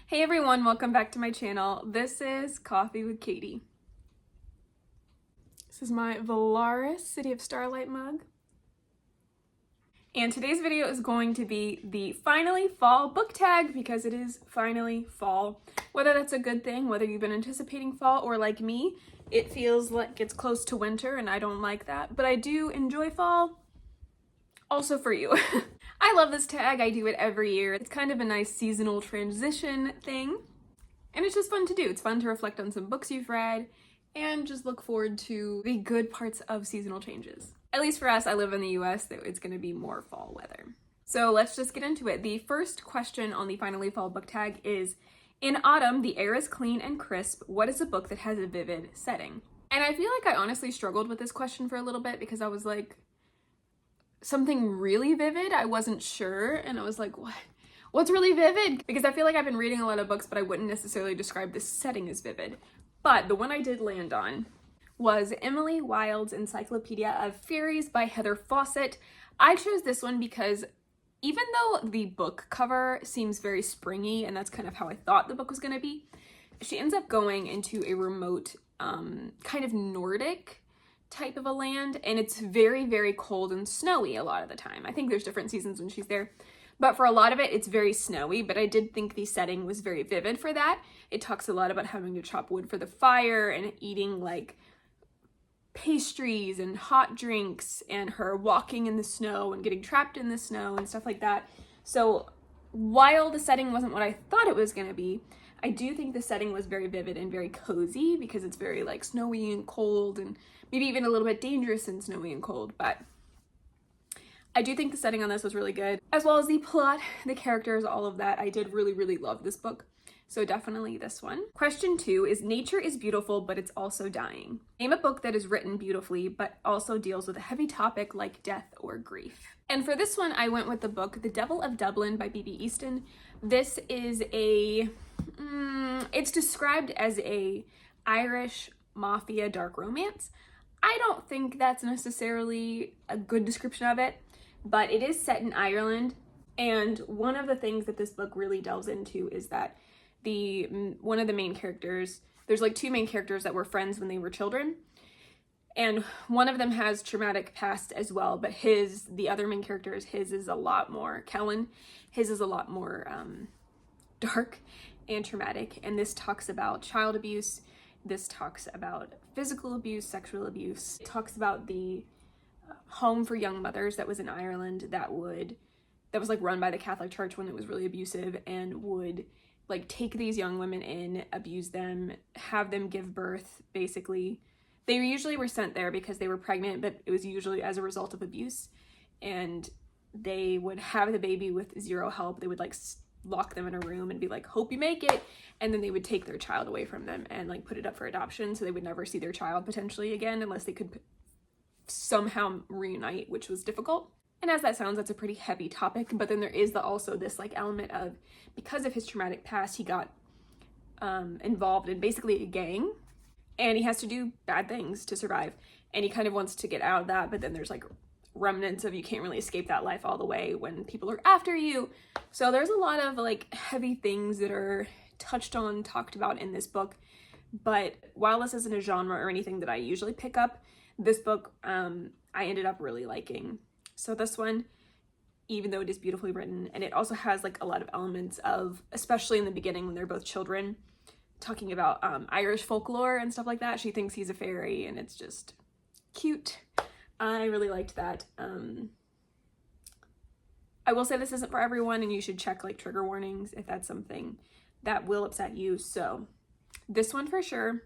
Hey everyone, welcome back to my channel. This is Coffee with Katie. This is my Valaris City of Starlight mug. And today's video is going to be the finally fall book tag because it is finally fall. Whether that's a good thing, whether you've been anticipating fall or like me, it feels like it's close to winter and I don't like that, but I do enjoy fall. Also for you. I love this tag, I do it every year. It's kind of a nice seasonal transition thing. And it's just fun to do. It's fun to reflect on some books you've read and just look forward to the good parts of seasonal changes. At least for us, I live in the US, it's gonna be more fall weather. So let's just get into it. The first question on the finally fall book tag is, in autumn, the air is clean and crisp. What is a book that has a vivid setting? And I feel like I honestly struggled with this question for a little bit because I was like, something really vivid? I wasn't sure, and I was like, what's really vivid? Because I feel like I've been reading a lot of books, but I wouldn't necessarily describe this setting as vivid. But the one I did land on was Emily Wilde's Encyclopedia of Fairies by Heather Fawcett. I chose this one because even though the book cover seems very springy, and that's kind of how I thought the book was gonna be, she ends up going into a remote, kind of Nordic type of a land, and it's very, very cold and snowy a lot of the time. I think there's different seasons when she's there, but for a lot of it, it's very snowy, but I did think the setting was very vivid for that. It talks a lot about having to chop wood for the fire and eating like pastries and hot drinks and her walking in the snow and getting trapped in the snow and stuff like that. So while the setting wasn't what I thought it was going to be, I do think the setting was very vivid and very cozy because it's very like snowy and cold and maybe even a little bit dangerous and snowy and cold, but I do think the setting on this was really good, as well as the plot, the characters, all of that. I did really, really love this book. So definitely this one. Question 2 is, nature is beautiful, but it's also dying. Name a book that is written beautifully, but also deals with a heavy topic like death or grief. And for this one, I went with the book The Devil of Dublin by B.B. Easton. This is it's described as a Irish mafia dark romance. I don't think that's necessarily a good description of it, but it is set in Ireland. And one of the things that this book really delves into is that one of the main characters, there's like two main characters that were friends when they were children, and one of them has traumatic past as well, but the other main character is a lot more, Kellen, his is a lot more dark and traumatic, and this talks about child abuse, this talks about physical abuse, sexual abuse, it talks about the home for young mothers that was in Ireland that was like run by the Catholic Church when it was really abusive, and would like take these young women in, abuse them, have them give birth, basically. They usually were sent there because they were pregnant, but it was usually as a result of abuse. And they would have the baby with zero help. They would like lock them in a room and be like, hope you make it. And then they would take their child away from them and like put it up for adoption. So they would never see their child potentially again unless they could somehow reunite, which was difficult. And as that sounds, that's a pretty heavy topic, but then there is also this like element of, because of his traumatic past, he got involved in basically a gang, and he has to do bad things to survive, and he kind of wants to get out of that, but then there's like remnants of, you can't really escape that life all the way when people are after you. So there's a lot of like heavy things that are talked about in this book, but while this isn't a genre or anything that I usually pick up, this book I ended up really liking. So this one, even though it is beautifully written, and it also has like a lot of elements of, especially in the beginning when they're both children, talking about Irish folklore and stuff like that. She thinks he's a fairy, and it's just cute. I really liked that. I will say this isn't for everyone, and you should check like trigger warnings if that's something that will upset you. So this one for sure,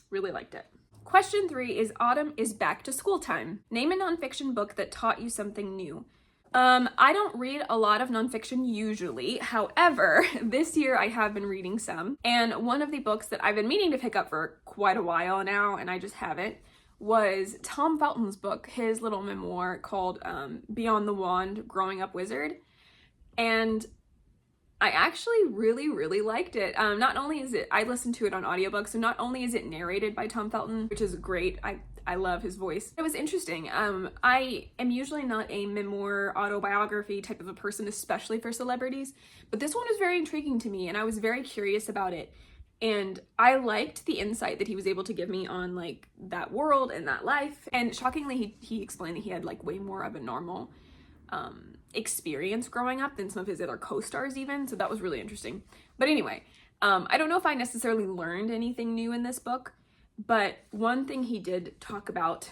really liked it. Question 3 is, autumn is back to school time. Name a nonfiction book that taught you something new. I don't read a lot of nonfiction usually. However, this year I have been reading some. And one of the books that I've been meaning to pick up for quite a while now, and I just haven't, was Tom Felton's book, his little memoir called Beyond the Wand, Growing Up Wizard. And I actually really, really liked it. Not only is it, I listened to it on audiobook, so not only is it narrated by Tom Felton, which is great. I love his voice. It was interesting. I am usually not a memoir autobiography type of a person, especially for celebrities, but this one was very intriguing to me and I was very curious about it. And I liked the insight that he was able to give me on like that world and that life. And shockingly, he explained that he had like way more of a normal experience growing up than some of his other co-stars even. So that was really interesting. But anyway, I don't know if I necessarily learned anything new in this book, but one thing he did talk about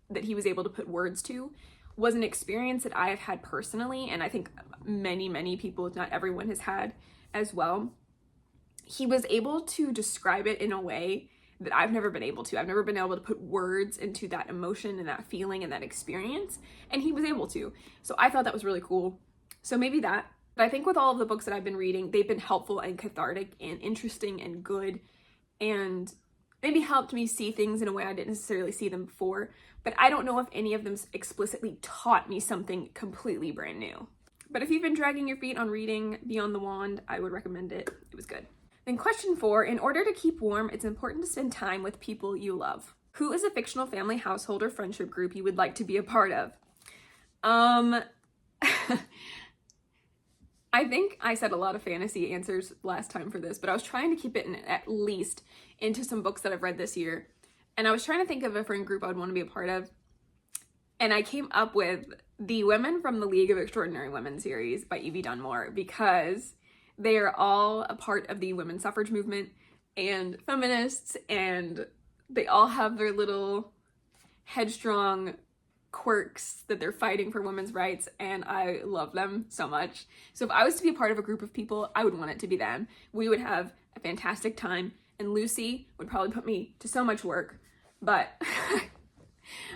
that he was able to put words to was an experience that I have had personally, and I think many people, if not everyone, has had as well. He was able to describe it in a way that I've never been able to. I've never been able to put words into that emotion and that feeling and that experience, and he was able to. So I thought that was really cool. So maybe that. But I think with all of the books that I've been reading, they've been helpful and cathartic and interesting and good, and maybe helped me see things in a way I didn't necessarily see them before. But I don't know if any of them explicitly taught me something completely brand new. But if you've been dragging your feet on reading Beyond the Wand, I would recommend it. It was good. Then question 4, in order to keep warm, it's important to spend time with people you love. Who is a fictional family, household, or friendship group you would like to be a part of? I think I said a lot of fantasy answers last time for this, but I was trying to keep it in at least into some books that I've read this year. And I was trying to think of a friend group I would want to be a part of. And I came up with the Women from the League of Extraordinary Women series by Evie Dunmore, because they are all a part of the women's suffrage movement and feminists, and they all have their little headstrong quirks that they're fighting for women's rights, and I love them so much. So if I was to be a part of a group of people, I would want it to be them. We would have a fantastic time, and Lucy would probably put me to so much work, but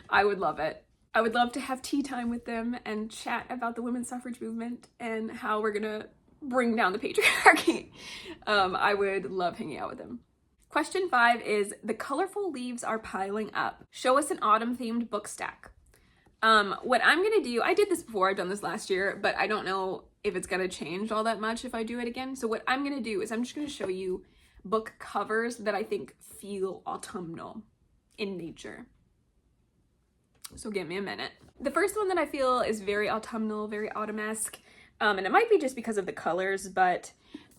I would love it. I would love to have tea time with them and chat about the women's suffrage movement and how we're gonna bring down the patriarchy. I would love hanging out with them. Question 5 is, the colorful leaves are piling up. Show us an autumn-themed book stack. What I'm gonna do, I did this before, I've done this last year, but I don't know if it's gonna change all that much if I do it again. So what I'm gonna do is I'm just gonna show you book covers that I think feel autumnal in nature. So give me a minute. The first one that I feel is very autumnal, very autumn-esque, and it might be just because of the colors, but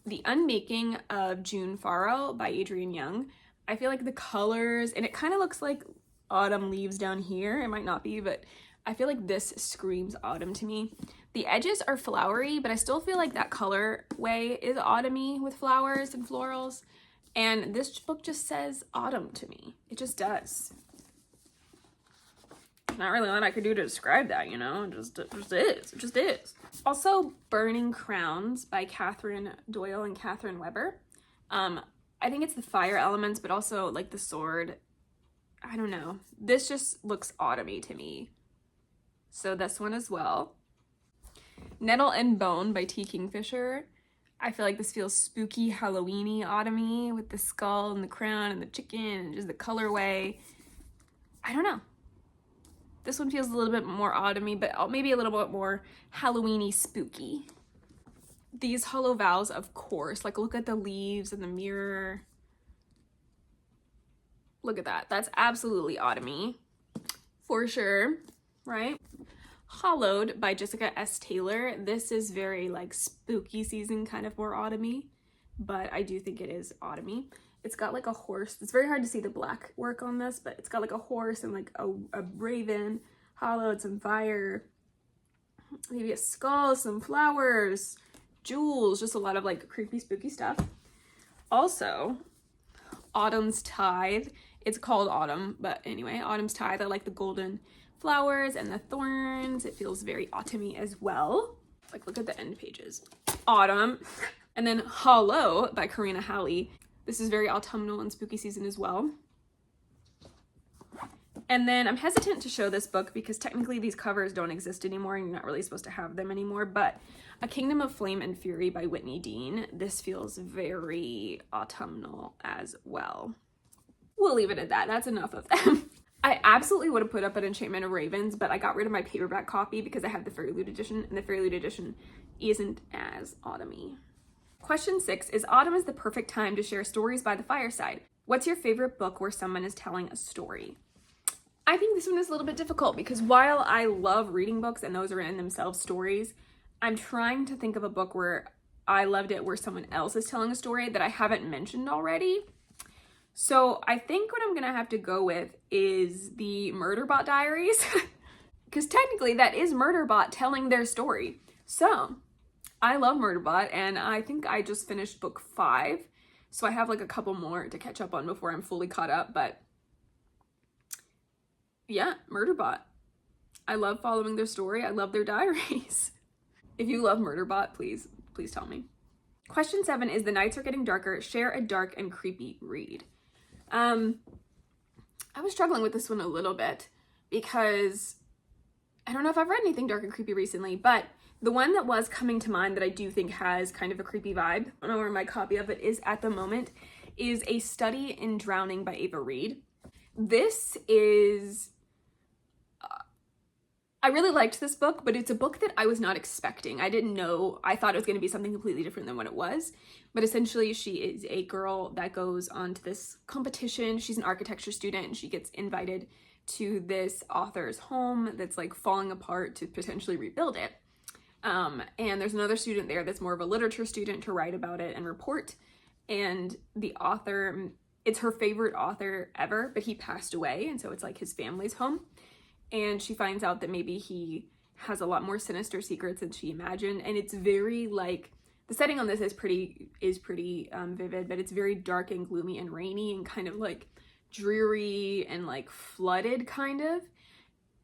The Unmaking of June Farrow by Adrienne Young. I feel like the colors, and it kind of looks like autumn leaves down here. It might not be, but I feel like this screams autumn to me. The edges are flowery, but I still feel like that color way is autumny with flowers and florals. And this book just says autumn to me. It just does. Not really a lot I could do to describe that, you know? It just is. It just is. Also, Burning Crowns by Catherine Doyle and Catherine Weber. I think it's the fire elements, but also like the sword. I don't know. This just looks autumny to me. So this one as well. Nettle and Bone by T. Kingfisher. I feel like this feels spooky, Halloween-y, autumny with the skull and the crown and the chicken and just the colorway. I don't know. This one feels a little bit more autumny, but maybe a little bit more Halloween-y, spooky. These Hollow Vows, of course. Like, look at the leaves and the mirror. Look at that. That's absolutely autumny. For sure, right? Hollowed by Jessica S. Taylor. This is very, like, spooky season, kind of more autumny, but I do think it is autumny. It's got, like, a horse. It's very hard to see the black work on this, but it's got, like, a horse and, like, a raven. Hollowed, some fire. Maybe a skull, some flowers, jewels, just a lot of, like, creepy, spooky stuff. Also, Autumn's Tithe. It's called Autumn, but anyway, Autumn's Tithe. I like the golden flowers and the thorns. It feels very autumny as well. Like, look at the end pages. Autumn. And then Hollow by Karina Halley. This is very autumnal and spooky season as well. And then I'm hesitant to show this book because technically these covers don't exist anymore and you're not really supposed to have them anymore, but A Kingdom of Flame and Fury by Whitney Dean. This feels very autumnal as well. We'll leave it at that. That's enough of them. I absolutely would have put up an Enchantment of Ravens, but I got rid of my paperback copy because I have the Fairy Loot edition, and the Fairy Loot edition isn't as autumny. Question 6 is, autumn is the perfect time to share stories by the fireside. What's your favorite book where someone is telling a story? I think this one is a little bit difficult because while I love reading books and those are in themselves stories, I'm trying to think of a book where I loved it where someone else is telling a story that I haven't mentioned already. So I think what I'm gonna have to go with is the Murderbot Diaries, because technically that is Murderbot telling their story. So I love Murderbot, and I think I just finished book 5, so I have like a couple more to catch up on before I'm fully caught up, but yeah, Murderbot. I love following their story. I love their diaries. If you love Murderbot, please tell me. Question 7 is The Nights Are Getting Darker. Share a dark and creepy read. I was struggling with this one a little bit because I don't know if I've read anything dark and creepy recently, but the one that was coming to mind that I do think has kind of a creepy vibe, I don't know where my copy of it is at the moment, is A Study in Drowning by Ava Reed. This is... I really liked this book, but it's a book that I was not expecting. I didn't know. I thought it was going to be something completely different than what it was. But essentially, she is a girl that goes on to this competition. She's an architecture student, and she gets invited to this author's home that's like falling apart to potentially rebuild it. And there's another student there that's more of a literature student to write about it and report. And the author, it's her favorite author ever, but he passed away, and so it's like his family's home. And she finds out that maybe he has a lot more sinister secrets than she imagined. And it's very like, the setting on this is pretty vivid, but it's very dark and gloomy and rainy and kind of like dreary and like flooded kind of.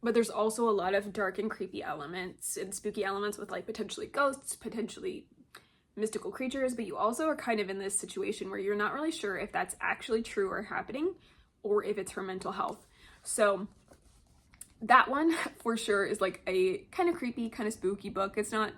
But there's also a lot of dark and creepy elements and spooky elements with like potentially ghosts, potentially mystical creatures. But you also are kind of in this situation where you're not really sure if that's actually true or happening or if it's her mental health. So that one for sure is like a kind of creepy, kind of spooky book. It's not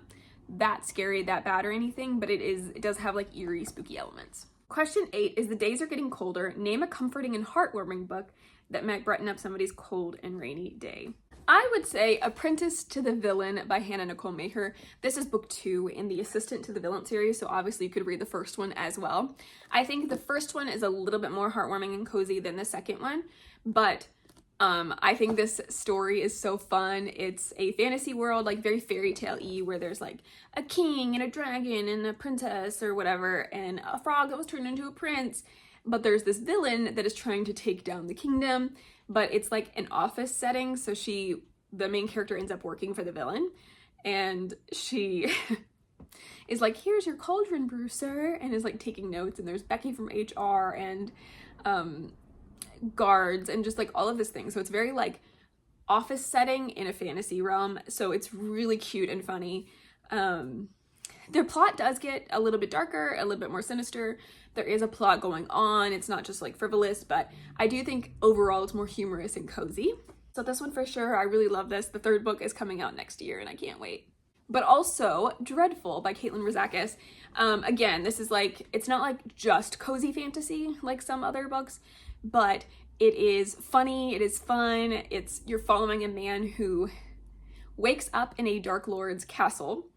that scary, that bad or anything, but it does have like eerie, spooky elements. Question 8 is The Days Are Getting Colder. Name a comforting and heartwarming book that might brighten up somebody's cold and rainy day. I would say Apprentice to the Villain by Hannah Nicole Maher. This is book 2 in the Assistant to the Villain series, so obviously you could read the first one as well. I think the first one is a little bit more heartwarming and cozy than the second one, but I think this story is so fun. It's a fantasy world, like very fairy tale-y, where there's like a king and a dragon and a princess or whatever, and a frog that was turned into a prince. But there's this villain that is trying to take down the kingdom, but it's like an office setting. So the main character ends up working for the villain, and she is like, here's your cauldron brew, sir, and is like taking notes. And there's Becky from HR and, guards and just like all of this thing. So it's very like office setting in a fantasy realm. So it's really cute and funny. The plot does get a little bit darker, a little bit more sinister. There is a plot going on. It's not just like frivolous, but I do think overall it's more humorous and cozy. So this one for sure, I really love this. The 3rd book is coming out next year and I can't wait. But also Dreadful by Caitlin Rozakis. Again, this is like, it's not like just cozy fantasy like some other books, but it is funny, it is fun. You're following a man who wakes up in a Dark Lord's castle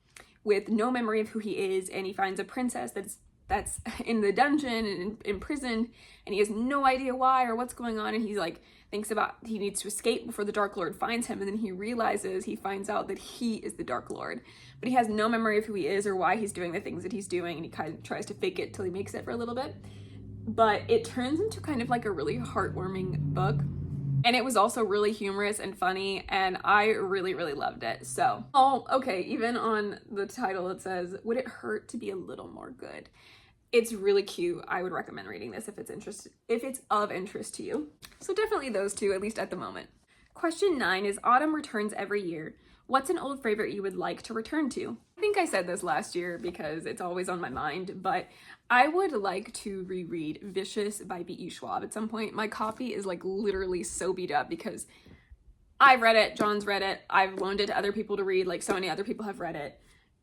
with no memory of who he is, and he finds a princess that's in the dungeon and imprisoned, and he has no idea why or what's going on, and he's like thinks about he needs to escape before the Dark Lord finds him, and then he finds out that he is the Dark Lord, but he has no memory of who he is or why he's doing the things that he's doing, and he kind of tries to fake it till he makes it for a little bit. But it turns into kind of like a really heartwarming book. And it was also really humorous and funny, and I really, really loved it. So, okay, even on the title it says, would it hurt to be a little more good? It's really cute. I would recommend reading this if it's of interest to you. So definitely those two, at least at the moment. Question 9 is Autumn returns every year. What's an old favorite you would like to return to? I think I said this last year because it's always on my mind, but I would like to reread Vicious by B.E. Schwab at some point. My copy is like literally so beat up because I've read it, John's read it, I've loaned it to other people to read, like so many other people have read it,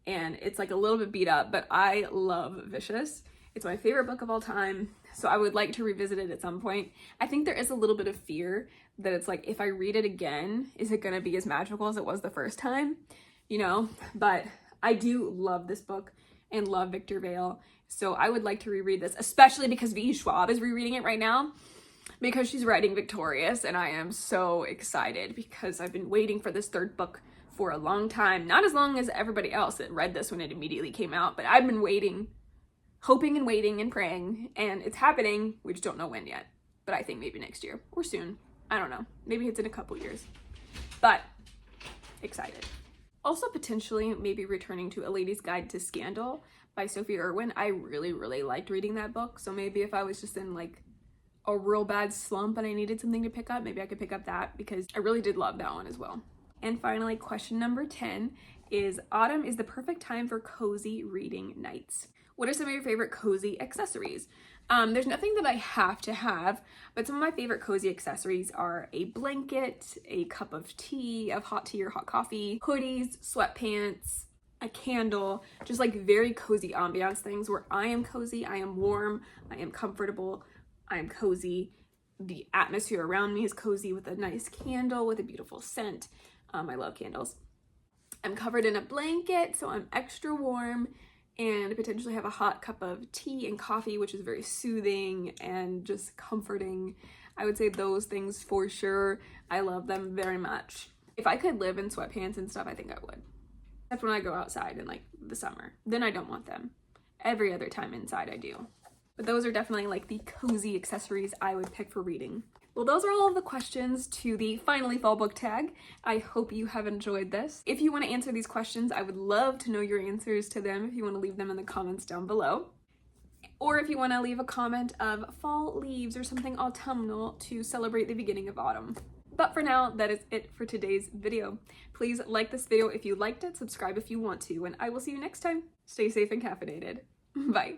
and it's like a little bit beat up, but I love Vicious. It's my favorite book of all time, so I would like to revisit it at some point. I think there is a little bit of fear that it's like, if I read it again, is it gonna be as magical as it was the first time? You know, but I do love this book and love Victor Vale, so I would like to reread this, especially because V. Schwab is rereading it right now. because she's writing Victorious, and I am so excited because I've been waiting for this third book for a long time. Not as long as everybody else that read this when it immediately came out, but I've been waiting, hoping and waiting and praying, and it's happening. We just don't know when yet, but I think maybe next year or soon. I don't know. Maybe it's in a couple years, but excited. Also potentially maybe returning to A Lady's Guide to Scandal by Sophie Irwin. I really, really liked reading that book, so maybe if I was just in like a real bad slump and I needed something to pick up, maybe I could pick up that, because I really did love that one as well. And finally, question number 10 is, autumn is the perfect time for cozy reading nights. What are some of your favorite cozy accessories? There's nothing that I have to have, but some of my favorite cozy accessories are a blanket, a cup of tea, of hot tea or hot coffee, hoodies, sweatpants, a candle, just like very cozy ambiance things where I am cozy, I am warm, I am comfortable, I am cozy. The atmosphere around me is cozy with a nice candle with a beautiful scent. I love candles. I'm covered in a blanket, so I'm extra warm, and potentially have a hot cup of tea and coffee, which is very soothing and just comforting. I would say those things for sure. I love them very much. If I could live in sweatpants and stuff, I think I would. Except when I go outside in like the summer. Then I don't want them. Every other time inside I do. But those are definitely like the cozy accessories I would pick for reading. Well, those are all of the questions to the Finally Fall book tag. I hope you have enjoyed this. If you want to answer these questions, I would love to know your answers to them if you want to leave them in the comments down below. Or if you want to leave a comment of fall leaves or something autumnal to celebrate the beginning of autumn. But for now, that is it for today's video. Please like this video if you liked it, subscribe if you want to, and I will see you next time. Stay safe and caffeinated. Bye.